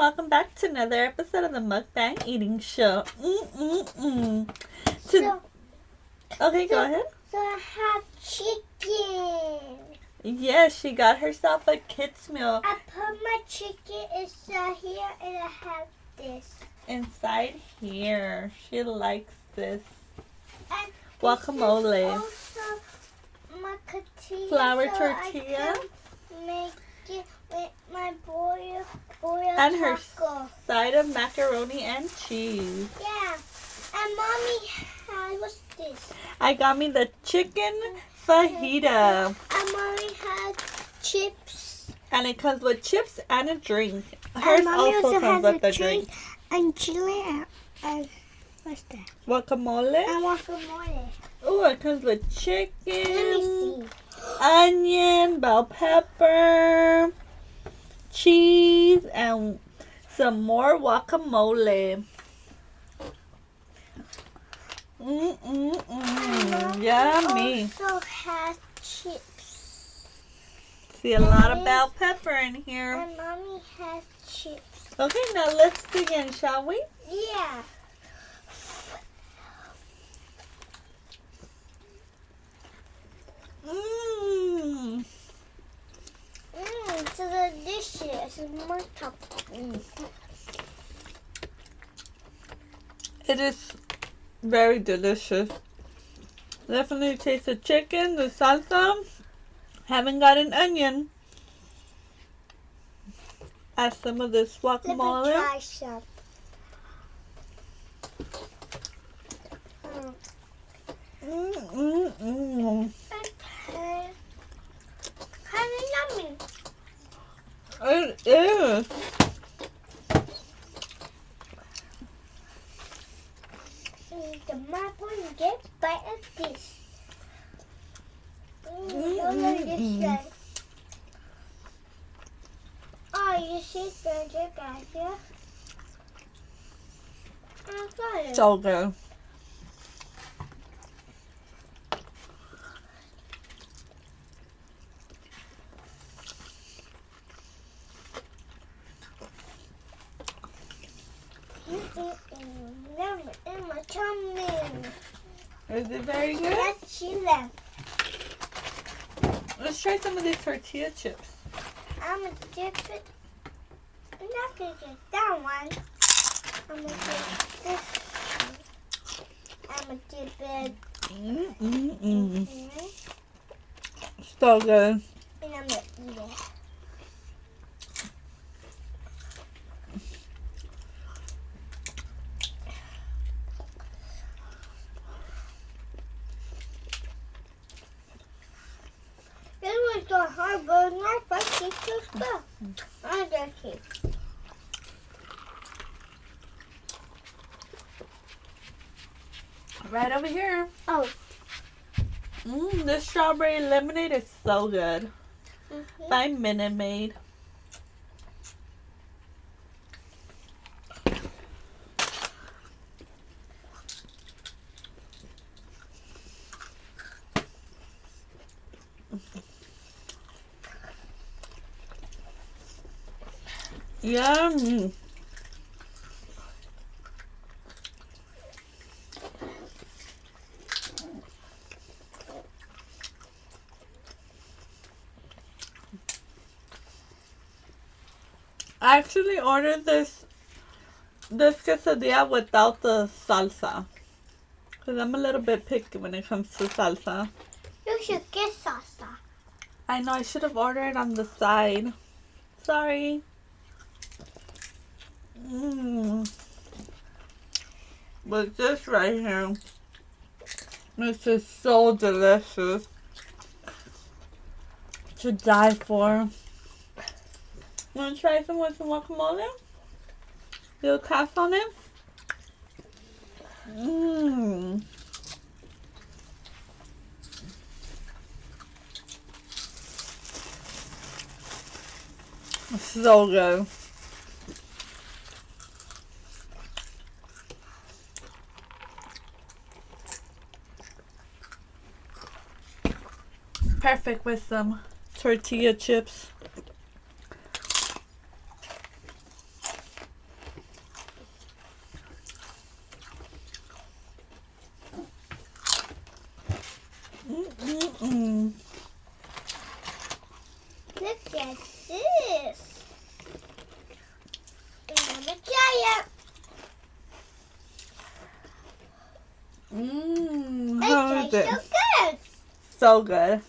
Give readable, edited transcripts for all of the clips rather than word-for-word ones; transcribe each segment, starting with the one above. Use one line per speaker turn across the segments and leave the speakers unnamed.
welcome back to another episode of the Mukbang Eating Show. Okay, go ahead.
So I have chicken.
Yes, she got herself a kid's meal.
I put my chicken inside here and I have this.
Inside here. She likes this.
And
Guacamole.
This is also my tortilla.
Flour
so
tortilla.
I can make it with my boiled
And her
taco.
side of macaroni and cheese.
Yeah. And mommy has, what's this?
I got me the chicken fajita.
And mommy has chips.
And it comes with chips and a drink. Hers also comes with a drink.
And chili and what's that?
Guacamole.
And guacamole.
Oh, it comes with chicken.
Let me see.
Onion, bell pepper, cheese, and some more guacamole. Yummy.
Also has chips.
See a lot of bell pepper in here.
And mommy has chips.
Okay, now let's begin, shall we?
Yeah. So delicious. My top.
It is very delicious. Definitely taste the chicken, the salsa. Haven't got an onion. Add some of this guacamole.
Let me try some. Kind of yummy.
It is.
The maple and get bite of this. Oh, you see the guys here? I got it.
So good.
In my tummy.
Is it very good?
That's chili.
Let's try some of these tortilla chips.
I'm gonna dip it. I'm not gonna get that one. I'm gonna dip this one. I'm gonna dip it.
So good.
And I'm gonna eat it. This was so hard, but it's not spicy. It's so stuff. I just keep.
Right over here.
Oh.
This strawberry lemonade is so good. By Minute Maid. Yummy. I actually ordered this quesadilla without the salsa. Because I'm a little bit picky when it comes to salsa.
You should get salsa.
I know I should have ordered it on the side. Sorry. But this right here, this is so delicious. To die for. Want to try some with some guacamole? Little cast on it? So good. Perfect with some tortilla chips. So good.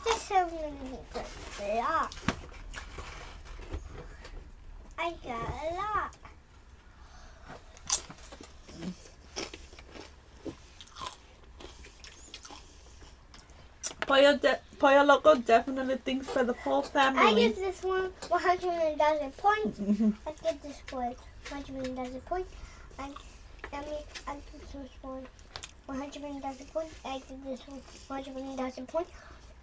This is really good. A lot. I got a lot.
Pollo Loco definitely thinks for the whole
I
family.
give this one 100,000 points. I give this one 100,000 points. I give this one 100,000 points. I give this one 100,000 points.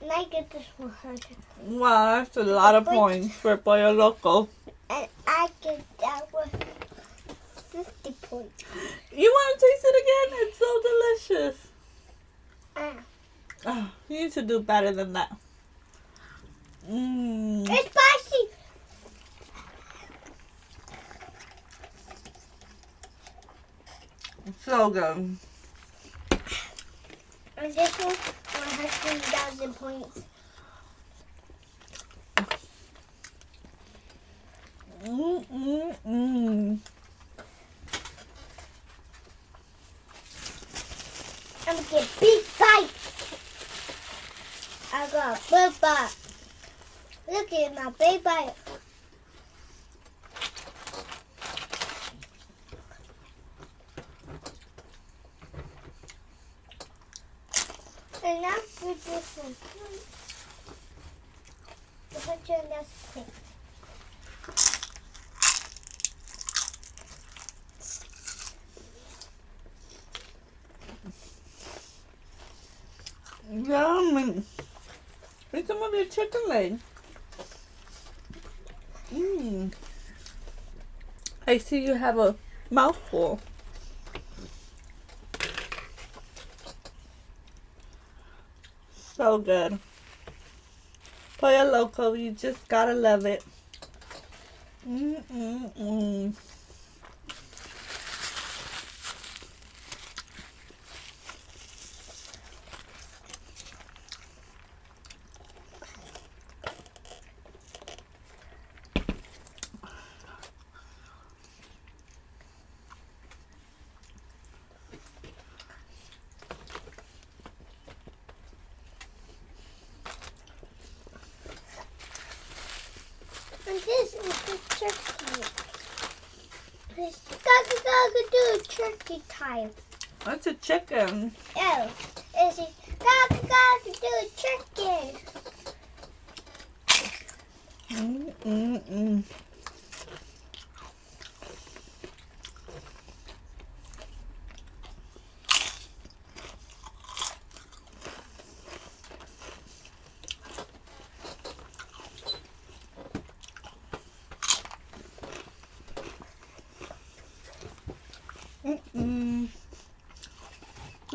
And I give this 100.
Wow, that's a lot of points for Pollo Loco.
And I give that one 50 points.
You want to taste it again? It's so delicious. Oh, you need to do better than that.
It's spicy.
So good.
And this one 100,000 points. I'm gonna get big bite. I got a big bite. Look at my big bite. And now for this one. Put your next thing.
Yummy. Eat some of your chicken leg. I see you have a mouthful. So good. Pollo Loco, you just gotta love it.
And this is the turkey. This do turkey time.
That's a chicken.
Oh, this is do turkey.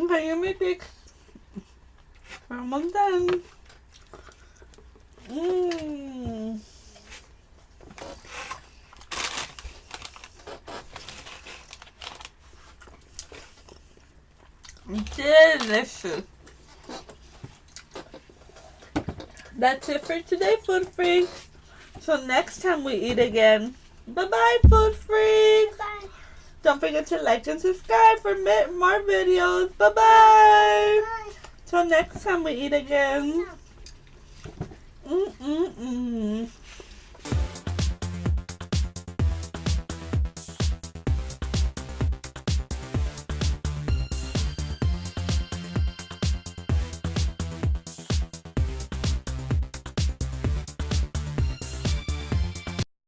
Okay, you may pick. Almost done. Delicious. That's it for today, Food Freaks. So next time we eat again. Bye-bye, Food Freaks.
Bye.
Don't forget to like and subscribe for more videos. Bye-bye.
Bye.
Till next time we eat again.